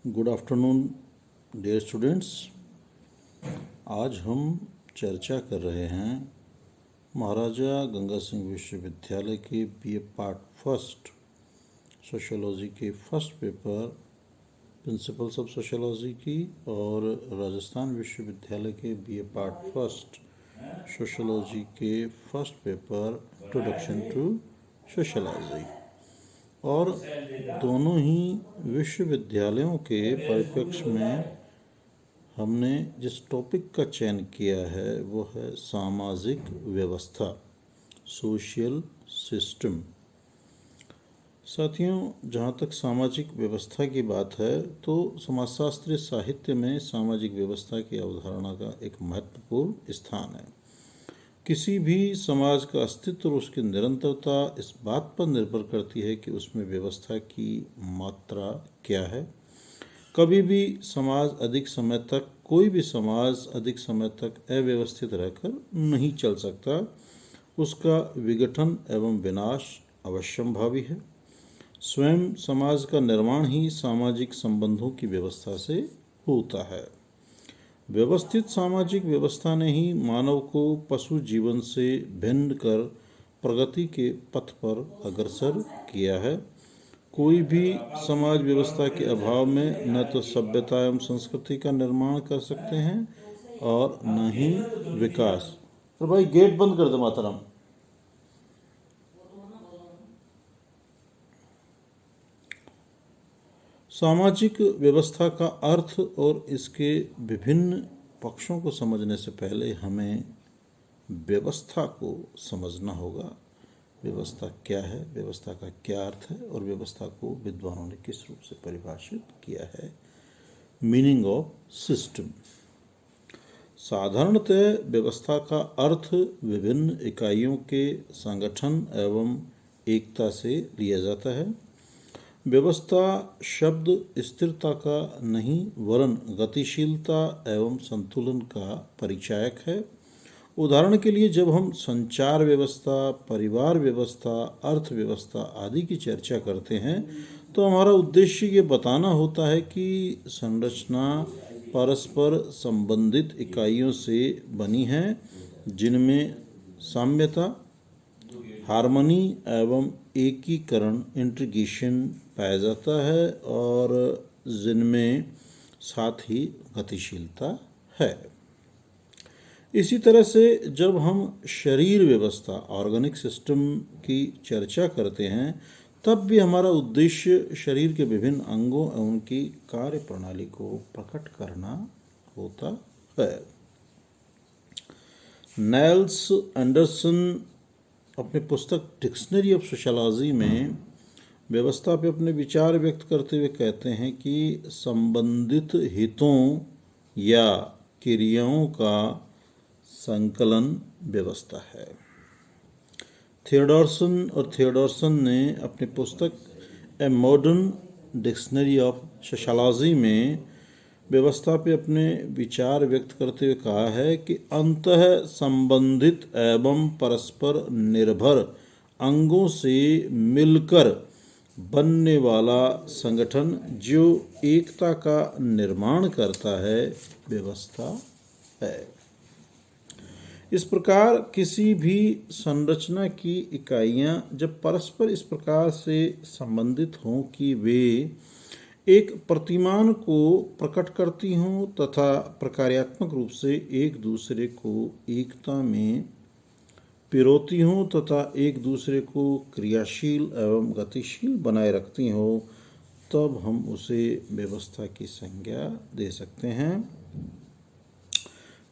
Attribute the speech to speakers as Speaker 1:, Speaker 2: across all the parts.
Speaker 1: Good afternoon dear students. आज हम चर्चा कर रहे हैं महाराजा गंगा सिंह विश्वविद्यालय के बीए पार्ट फर्स्ट सोशियोलॉजी के first paper principles of sociology की और राजस्थान विश्वविद्यालय के बीए पार्ट फर्स्ट सोशियोलॉजी के first paper introduction to sociology, और दोनों ही विश्वविद्यालयों के परिप्रेक्ष्य में हमने जिस टॉपिक का चयन किया है वो है सामाजिक व्यवस्था, सोशल सिस्टम। साथियों, जहाँ तक सामाजिक व्यवस्था की बात है तो समाजशास्त्रीय साहित्य में सामाजिक व्यवस्था की अवधारणा का एक महत्वपूर्ण स्थान है। किसी भी समाज का अस्तित्व और उसकी निरंतरता इस बात पर निर्भर करती है कि उसमें व्यवस्था की मात्रा क्या है। कभी भी कोई भी समाज अधिक समय तक अव्यवस्थित रहकर नहीं चल सकता। उसका विघटन एवं विनाश अवश्यंभावी है। स्वयं समाज का निर्माण ही सामाजिक संबंधों की व्यवस्था से होता है। व्यवस्थित सामाजिक व्यवस्था ने ही मानव को पशु जीवन से भिन्न कर प्रगति के पथ पर अग्रसर किया है। कोई भी समाज व्यवस्था के अभाव में न तो सभ्यता एवं संस्कृति का निर्माण कर सकते हैं और न ही विकास। तो भाई गेट बंद कर दे माताराम। सामाजिक व्यवस्था का अर्थ और इसके विभिन्न पक्षों को समझने से पहले हमें व्यवस्था को समझना होगा। व्यवस्था क्या है, व्यवस्था का क्या अर्थ है और व्यवस्था को विद्वानों ने किस रूप से परिभाषित किया है। Meaning of system. साधारणतः व्यवस्था का अर्थ विभिन्न इकाइयों के संगठन एवं एकता से लिया जाता है। व्यवस्था शब्द स्थिरता का नहीं वरन गतिशीलता एवं संतुलन का परिचायक है। उदाहरण के लिए जब हम संचार व्यवस्था, परिवार व्यवस्था, अर्थव्यवस्था आदि की चर्चा करते हैं तो हमारा उद्देश्य ये बताना होता है कि संरचना परस्पर संबंधित इकाइयों से बनी है जिनमें साम्यता, हार्मनी एवं एकीकरण, इंटीग्रेशन पाया जाता है और जिनमें साथ ही गतिशीलता है। इसी तरह से जब हम शरीर व्यवस्था, ऑर्गेनिक सिस्टम की चर्चा करते हैं तब भी हमारा उद्देश्य शरीर के विभिन्न अंगों एवं उनकी कार्य प्रणाली को प्रकट करना होता है। नेल्स एंडरसन अपनी पुस्तक डिक्शनरी ऑफ सोशियोलॉजी में व्यवस्था पे अपने विचार व्यक्त करते हुए कहते हैं कि संबंधित हितों या क्रियाओं का संकलन व्यवस्था है। थियोडोरसन ने अपनी पुस्तक a modern dictionary of sociology में व्यवस्था पे अपने विचार व्यक्त करते हुए कहा है कि अंतः संबंधित एवं परस्पर निर्भर अंगों से मिलकर बनने वाला संगठन जो एकता का निर्माण करता है व्यवस्था है। इस प्रकार किसी भी संरचना की इकाइयां जब परस्पर इस प्रकार से संबंधित हों कि वे एक प्रतिमान को प्रकट करती हों तथा प्रकार्यात्मक रूप से एक दूसरे को एकता में पिरोती हों तथा एक दूसरे को क्रियाशील एवं गतिशील बनाए रखती हों, तब हम उसे व्यवस्था की संज्ञा दे सकते हैं।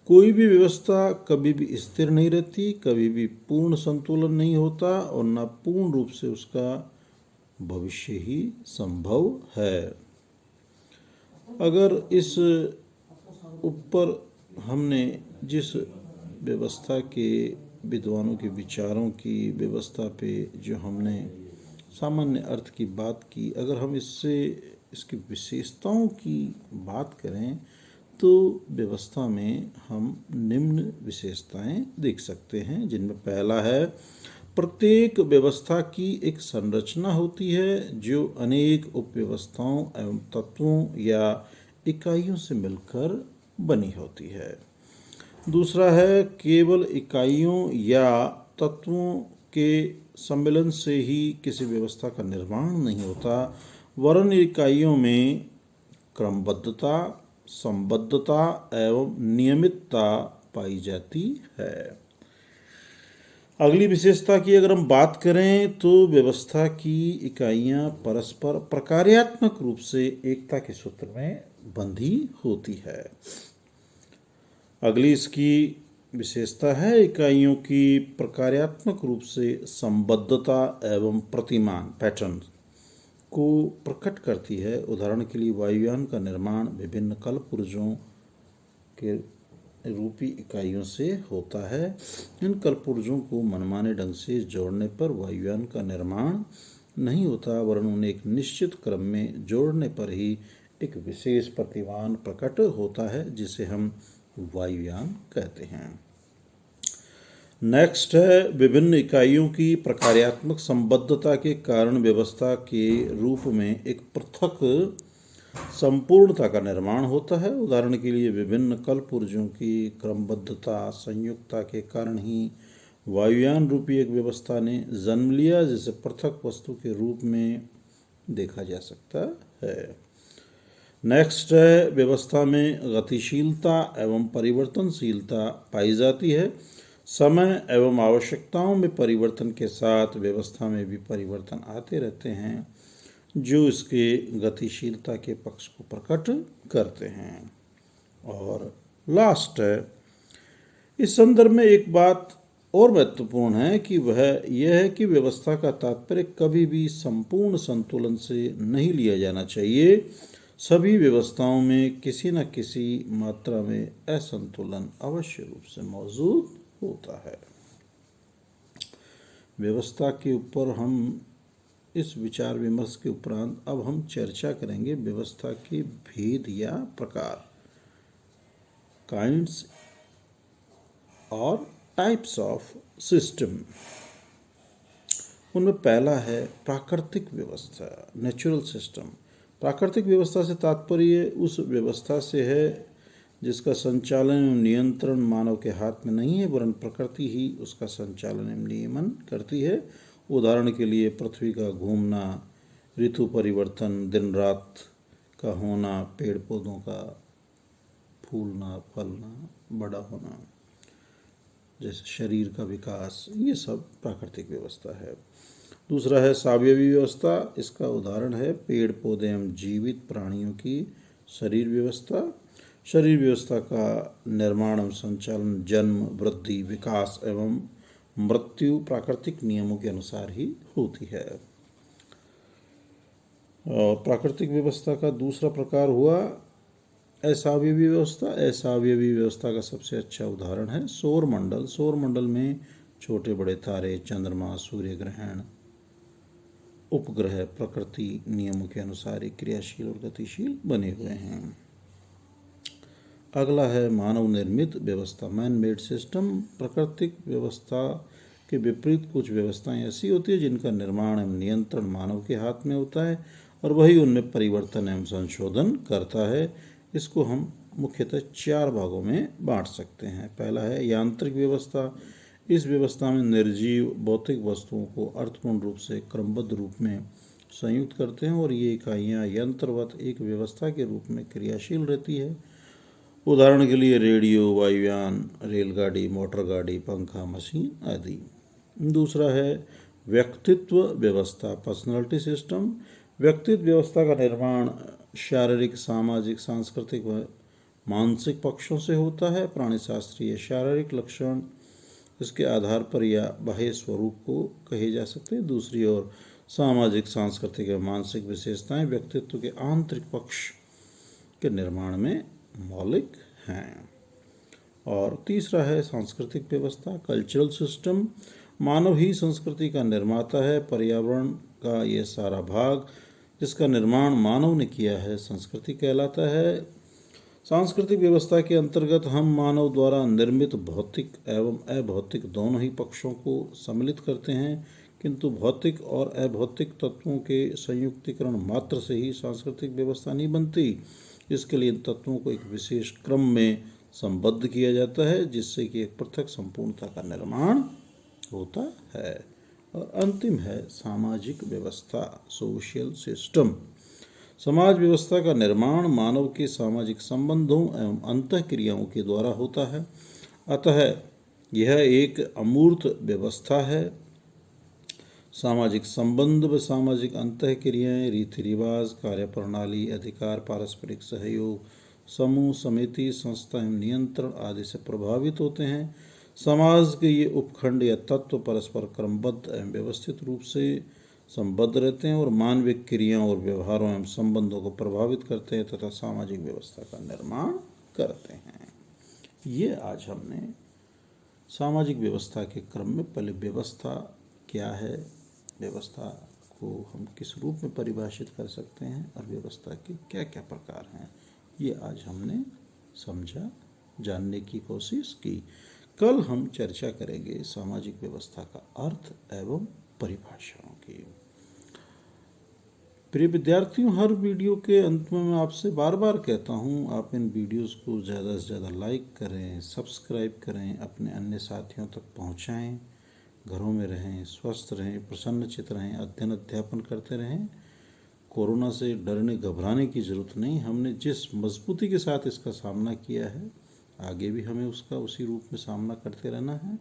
Speaker 1: कोई भी व्यवस्था कभी भी स्थिर नहीं रहती, कभी भी पूर्ण संतुलन नहीं होता और न पूर्ण रूप से उसका भविष्य ही संभव है। अगर इस ऊपर हमने जिस व्यवस्था के विद्वानों के विचारों की व्यवस्था पे जो हमने सामान्य अर्थ की बात की, अगर हम इसकी विशेषताओं की बात करें तो व्यवस्था में हम निम्न विशेषताएं देख सकते हैं, जिनमें पहला है प्रत्येक व्यवस्था की एक संरचना होती है जो अनेक उपव्यवस्थाओं एवं तत्वों या इकाइयों से मिलकर बनी होती है। दूसरा है, केवल इकाइयों या तत्वों के सम्मिलन से ही किसी व्यवस्था का निर्माण नहीं होता, वरन इकाइयों में क्रमबद्धता, संबद्धता एवं नियमितता पाई जाती है। अगली विशेषता की अगर हम बात करें तो व्यवस्था की इकाइयां परस्पर प्रकार्यात्मक रूप से एकता के सूत्र में बंधी होती है। अगली इसकी विशेषता है, इकाइयों की प्रकार्यात्मक रूप से संबद्धता एवं प्रतिमान पैटर्न को प्रकट करती है। उदाहरण के लिए वायुयान का निर्माण विभिन्न कलपुर्जों के रूपी इकाइयों से होता है। इन कलपुर्जों को मनमाने ढंग से जोड़ने पर वायुयान का निर्माण नहीं होता, वरन उन्हें एक निश्चित क्रम में जोड़ने पर ही एक विशेष प्रतिमान प्रकट होता है, जिसे हम वायुयान कहते हैं। नेक्स्ट है, विभिन्न इकाइयों की प्रकार्यात्मक संबद्धता के कारण व्यवस्था के रूप में एक पृथक संपूर्णता का निर्माण होता है। उदाहरण के लिए विभिन्न कलपुर्जों की क्रमबद्धता संयुक्तता के कारण ही वायुयान रूपी एक व्यवस्था ने जन्म लिया, जिसे पृथक वस्तु के रूप में देखा जा सकता है। नेक्स्ट है, व्यवस्था में गतिशीलता एवं परिवर्तनशीलता पाई जाती है। समय एवं आवश्यकताओं में परिवर्तन के साथ व्यवस्था में भी परिवर्तन आते रहते हैं, जो इसके गतिशीलता के पक्ष को प्रकट करते हैं। और लास्ट है, इस संदर्भ में एक बात और महत्वपूर्ण है कि वह यह है कि व्यवस्था का तात्पर्य कभी भी संपूर्ण संतुलन से नहीं लिया जाना चाहिए। सभी व्यवस्थाओं में किसी न किसी मात्रा में असंतुलन अवश्य रूप से मौजूद होता है। व्यवस्था के ऊपर हम इस विचार विमर्श के उपरांत अब हम चर्चा करेंगे व्यवस्था के भेद या प्रकार, काइंड्स और टाइप्स ऑफ सिस्टम। उनमें पहला है प्राकृतिक व्यवस्था, नेचुरल सिस्टम। प्राकृतिक व्यवस्था से तात्पर्य उस व्यवस्था से है जिसका संचालन एवं नियंत्रण मानव के हाथ में नहीं है, वरन प्रकृति ही उसका संचालन एवं नियमन करती है। उदाहरण के लिए पृथ्वी का घूमना, ऋतु परिवर्तन, दिन रात का होना, पेड़ पौधों का फूलना, फलना, बड़ा होना, जैसे शरीर का विकास, ये सब प्राकृतिक व्यवस्था है। दूसरा है सावयवी व्यवस्था। इसका उदाहरण है पेड़ पौधे एवं जीवित प्राणियों की शरीर व्यवस्था। शरीर व्यवस्था का निर्माण एवं संचालन जन्म, वृद्धि, विकास एवं मृत्यु प्राकृतिक नियमों के अनुसार ही होती है। और प्राकृतिक व्यवस्था का दूसरा प्रकार हुआ असावयवी व्यवस्था। असावयवी व्यवस्था का सबसे अच्छा उदाहरण है सौर मंडल। सौर मंडल में छोटे बड़े तारे, चंद्रमा, सूर्य ग्रहण, उपग्रह प्रकृति नियमों के अनुसार ही क्रियाशील और गतिशील बने हुए हैं। अगला है मानव निर्मित व्यवस्था, मैन मेड सिस्टम। प्राकृतिक व्यवस्था के विपरीत कुछ व्यवस्थाएं ऐसी होती है जिनका निर्माण एवं नियंत्रण मानव के हाथ में होता है और वही उनमें परिवर्तन एवं संशोधन करता है। इसको हम मुख्यतः 4 भागों में बांट सकते हैं। पहला है यांत्रिक व्यवस्था। इस व्यवस्था में निर्जीव भौतिक वस्तुओं को अर्थपूर्ण रूप से क्रमबद्ध रूप में संयुक्त करते हैं और ये इकाइयाँ यंत्रवत एक व्यवस्था के रूप में क्रियाशील रहती है। उदाहरण के लिए रेडियो, वायुयान, रेलगाड़ी, मोटर गाड़ी, पंखा, मशीन आदि। दूसरा है व्यक्तित्व व्यवस्था, पर्सनालिटी सिस्टम। व्यक्तित्व व्यवस्था का निर्माण शारीरिक, सामाजिक, सांस्कृतिक व मानसिक पक्षों से होता है। प्राणीशास्त्रीय शारीरिक लक्षण इसके आधार पर या बाह्य स्वरूप को कहे जा सकते हैं। दूसरी ओर सामाजिक, सांस्कृतिक एवं मानसिक विशेषताएं व्यक्तित्व के आंतरिक पक्ष के निर्माण में मौलिक हैं। और तीसरा है सांस्कृतिक व्यवस्था, कल्चरल सिस्टम। मानव ही संस्कृति का निर्माता है। पर्यावरण का ये सारा भाग जिसका निर्माण मानव ने किया है संस्कृति कहलाता है। सांस्कृतिक व्यवस्था के अंतर्गत हम मानव द्वारा निर्मित भौतिक एवं अभौतिक दोनों ही पक्षों को सम्मिलित करते हैं, किंतु भौतिक और अभौतिक तत्वों के संयुक्तिकरण मात्र से ही सांस्कृतिक व्यवस्था नहीं बनती। इसके लिए इन तत्वों को एक विशेष क्रम में संबद्ध किया जाता है, जिससे कि एक पृथक संपूर्णता का निर्माण होता है। और अंतिम है सामाजिक व्यवस्था, सोशल सिस्टम। समाज व्यवस्था का निर्माण मानव के सामाजिक संबंधों एवं अंतःक्रियाओं के द्वारा होता है, अतः यह एक अमूर्त व्यवस्था है। सामाजिक संबंध व सामाजिक अंतःक्रियाएं, रीति रिवाज, कार्यप्रणाली, अधिकार, पारस्परिक सहयोग, समूह, समिति, संस्था एवं नियंत्रण आदि से प्रभावित होते हैं। समाज के ये उपखंड या तत्व परस्पर क्रमबद्ध एवं व्यवस्थित रूप से संबद्ध रहते हैं और मानवीय क्रियाओं और व्यवहारों एवं संबंधों को प्रभावित करते हैं तथा सामाजिक व्यवस्था का निर्माण करते हैं। ये आज हमने सामाजिक व्यवस्था के क्रम में पहले व्यवस्था क्या है, व्यवस्था को हम किस रूप में परिभाषित कर सकते हैं और व्यवस्था के क्या क्या प्रकार हैं, ये आज हमने समझा, जानने की कोशिश की। कल हम चर्चा करेंगे सामाजिक व्यवस्था का अर्थ एवं परिभाषाओं की। प्रिय विद्यार्थियों, हर वीडियो के अंत में मैं आपसे बार बार कहता हूँ, आप इन वीडियोस को ज़्यादा से ज़्यादा लाइक करें, सब्सक्राइब करें, अपने अन्य साथियों तक पहुँचाएं, घरों में रहें, स्वस्थ रहें, प्रसन्नचित्त रहें, अध्ययन अध्यापन करते रहें। कोरोना से डरने घबराने की ज़रूरत नहीं। हमने जिस मजबूती के साथ इसका सामना किया है, आगे भी हमें उसका उसी रूप में सामना करते रहना है।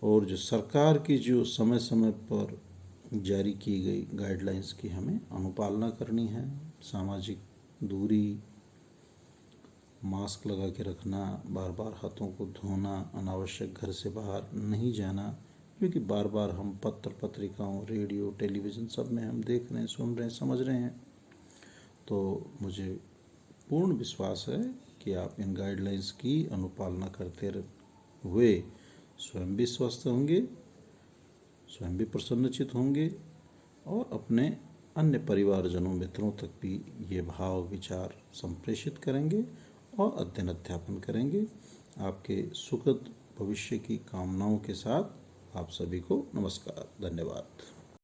Speaker 1: और जो सरकार की जो समय समय पर जारी की गई गाइडलाइंस की हमें अनुपालना करनी है। सामाजिक दूरी, मास्क लगा के रखना, बार बार हाथों को धोना, अनावश्यक घर से बाहर नहीं जाना, क्योंकि बार बार हम पत्र पत्रिकाओं, रेडियो, टेलीविज़न सब में हम देख रहे हैं, सुन रहे हैं, समझ रहे हैं। तो मुझे पूर्ण विश्वास है कि आप इन गाइडलाइंस की अनुपालना करते हुए स्वयं भी स्वस्थ होंगे, स्वयं भी प्रसन्नचित होंगे और अपने अन्य परिवारजनों, मित्रों तक भी ये भाव विचार संप्रेषित करेंगे और अध्ययन अध्यापन करेंगे। आपके सुखद भविष्य की कामनाओं के साथ आप सभी को नमस्कार, धन्यवाद।